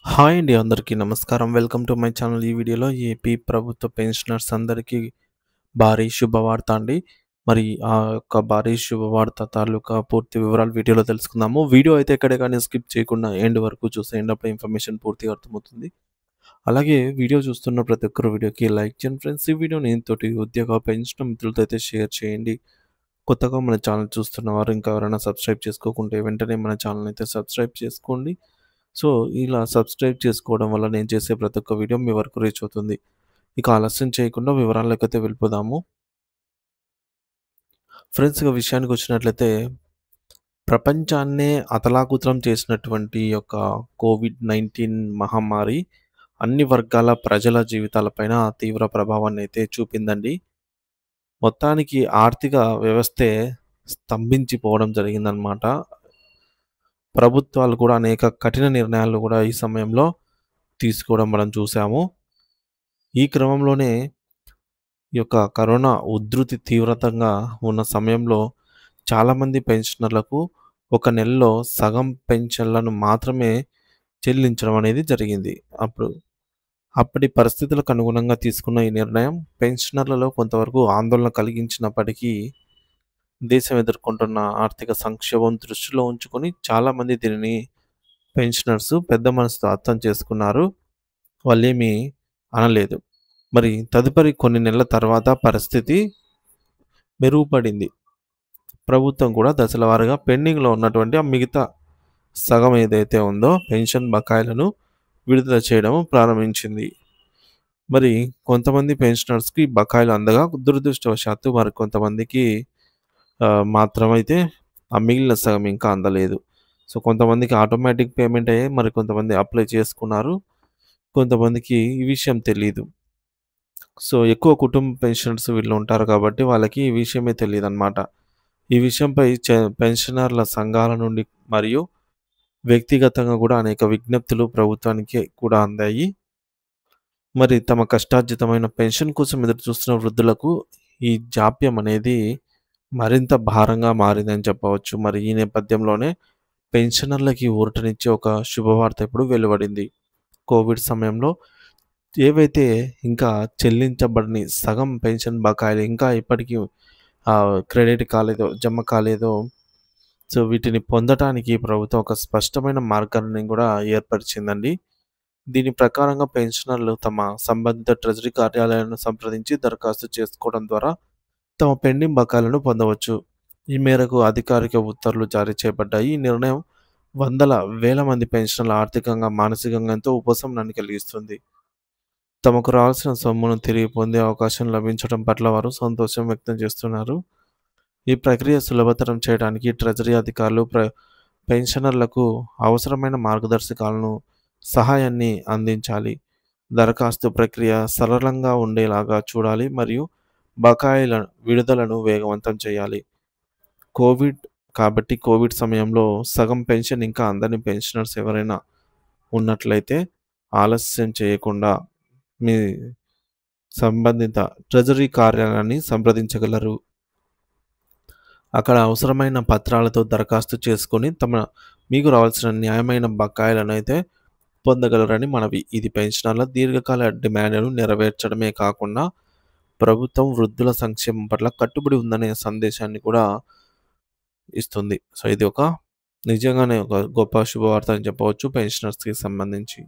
Hi అండి అందరికీ నమస్కారం. Welcome to my channel. ఈ వీడియోలో ఏపీ ప్రభుత్వ పెన్షనర్స్ అందరికీ భారీ శుభవార్త అండి. మరి ఆ యొక్క భారీ శుభవార్త తాలూకా పూర్తి వివరాలు వీడియోలో తెలుసుకుందాము. వీడియో అయితే ఎక్కడే కానీ స్కిప్ చేయకుండా ఎండ్ వరకు చూసేయండి. అప్పుడు ఇన్ఫర్మేషన్ పూర్తిగా అర్థమవుతుంది. అలాగే వీడియో చూస్తున్న ప్రతి ఒక్కరు వీడియోకి లైక్ చేయండి ఫ్రెండ్స్. ఈ వీడియోని తోటి ఉద్యోగ పెన్షన్ మిత్రులతో అయితే షేర్ చేయండి. కొత్తగా మన ఛానల్ చూస్తున్నవారు ఇంకా ఎవరైనా సబ్స్క్రైబ్ చేసుకోకుంటే వెంటనే మన ఛానల్ అయితే సబ్స్క్రైబ్ చేసుకోండి. సో, ఇలా సబ్స్క్రైబ్ చేసుకోవడం వల్ల నేను చేసే ప్రతి ఒక్క వీడియో మీ వరకు రీచ్ అవుతుంది. ఇక ఆలస్యం చేయకుండా వివరాల్లోకైతే వెళ్ళిపోదాము. ఫ్రెండ్స్ ఇక విషయానికొచ్చినట్లయితే ప్రపంచాన్నే అతలాకుతలం చేసినటువంటి యొక్క కోవిడ్-19 మహమ్మారి అన్ని వర్గాల ప్రజల జీవితాలపైన తీవ్ర ప్రభావాన్నయితే చూపిందండి. మొత్తానికి ఆర్థిక వ్యవస్థే స్తంభించిపోవడం జరిగిందనమాట. ప్రభుత్వాలు కూడా అనేక కఠిన నిర్ణయాలు కూడా ఈ సమయంలో తీసుకోవడం మనం చూసాము. ఈ క్రమంలోనే ఈ యొక్క కరోనా ఉధృతి తీవ్రతంగా ఉన్న సమయంలో చాలామంది పెన్షనర్లకు ఒక నెలలో సగం పెన్షన్లను మాత్రమే చెల్లించడం అనేది జరిగింది. అప్పటి పరిస్థితులకు అనుగుణంగా తీసుకున్న ఈ నిర్ణయం పెన్షనర్లలో కొంతవరకు ఆందోళన కలిగించినప్పటికీ దేశం ఎదుర్కొంటున్న ఆర్థిక సంక్షోభం దృష్టిలో ఉంచుకొని చాలామంది దీనిని పెన్షనర్స్ పెద్ద మనసుతో అర్థం చేసుకున్నారు. వాళ్ళేమీ అనలేదు. మరి తదుపరి కొన్ని నెలల తర్వాత పరిస్థితి మెరుగుపడింది. ప్రభుత్వం కూడా దశల వారీగా పెండింగ్‌లో ఉన్నటువంటి ఆ మిగతా సగం ఏదైతే ఉందో పెన్షన్ బకాయిలను విడుదల చేయడం ప్రారంభించింది. మరి కొంతమంది పెన్షనర్స్‌కి బకాయిలు అందగా దురదృష్టవశాత్తు మరికొంతమందికి మాత్రమైతే ఆ మిగిలిన సగం ఇంకా అందలేదు. సో, కొంతమందికి ఆటోమేటిక్ పేమెంట్ అయ్యాయి. మరికొంతమంది అప్లై చేసుకున్నారు. కొంతమందికి ఈ విషయం తెలీదు. సో, ఎక్కువ కుటుంబ పెన్షనర్స్ వీళ్ళు ఉంటారు కాబట్టి వాళ్ళకి ఈ విషయమే తెలీదనమాట. ఈ విషయంపై పెన్షనర్ల సంఘాల నుండి మరియు వ్యక్తిగతంగా కూడా అనేక విజ్ఞప్తులు ప్రభుత్వానికి కూడా అందాయి. మరి తమ కష్టార్జితమైన పెన్షన్ కోసం ఎదురుచూస్తున్న వృద్ధులకు ఈ జాప్యం అనేది మరింత భారంగా మారిందని చెప్పవచ్చు. మరి ఈ నేపథ్యంలోనే పెన్షనర్లకి ఊరటనిచ్చే ఒక శుభవార్త ఇప్పుడు వెలువడింది. కోవిడ్ సమయంలో ఏవైతే ఇంకా చెల్లించబడని సగం పెన్షన్ బకాయిలు ఇంకా ఇప్పటికీ క్రెడిట్ కాలేదో, జమ కాలేదో, సో వీటిని పొందటానికి ప్రభుత్వం ఒక స్పష్టమైన మార్గాన్ని కూడా ఏర్పరిచిందండి. దీని ప్రకారంగా పెన్షనర్లు తమ సంబంధిత ట్రెజరీ కార్యాలయాలను సంప్రదించి దరఖాస్తు చేసుకోవడం ద్వారా తమ పెండింగ్ బకాయిలను పొందవచ్చు. ఈ మేరకు అధికారిక ఉత్తర్వులు జారీ చేయబడ్డాయి. ఈ నిర్ణయం వందల వేల మంది పెన్షనర్ల ఆర్థికంగా, మానసికంగా ఎంతో ఉపశమనాన్ని కలిగిస్తుంది. తమకు రావాల్సిన సొమ్మును తిరిగి పొందే అవకాశం లభించడం పట్ల వారు సంతోషం వ్యక్తం చేస్తున్నారు. ఈ ప్రక్రియ సులభతరం చేయడానికి ట్రెజరీ అధికారులు పెన్షనర్లకు అవసరమైన మార్గదర్శకాలను, సహాయాన్ని అందించాలి. దరఖాస్తు ప్రక్రియ సరళంగా ఉండేలాగా చూడాలి మరియు బకాయిల విడుదలను వేగవంతం చేయాలి. కోవిడ్ సమయంలో సగం పెన్షన్ ఇంకా అందని పెన్షనర్స్ ఎవరైనా ఉన్నట్లయితే ఆలస్యం చేయకుండా మీ సంబంధిత ట్రెజరీ కార్యాలయాన్ని సంప్రదించగలరు. అక్కడ అవసరమైన పత్రాలతో దరఖాస్తు చేసుకొని మీకు రావాల్సిన న్యాయమైన బకాయిలను అయితే పొందగలరని మనవి. ఇది పెన్షనర్ల దీర్ఘకాల డిమాండ్లను నెరవేర్చడమే కాకుండా ప్రభుత్వం వృద్ధుల సంక్షేమం పట్ల కట్టుబడి ఉందనే సందేశాన్ని కూడా ఇస్తుంది. సో, ఇది నిజంగానే ఒక గొప్ప శుభవార్త అని చెప్పవచ్చు పెన్షనర్స్‌కి సంబంధించి.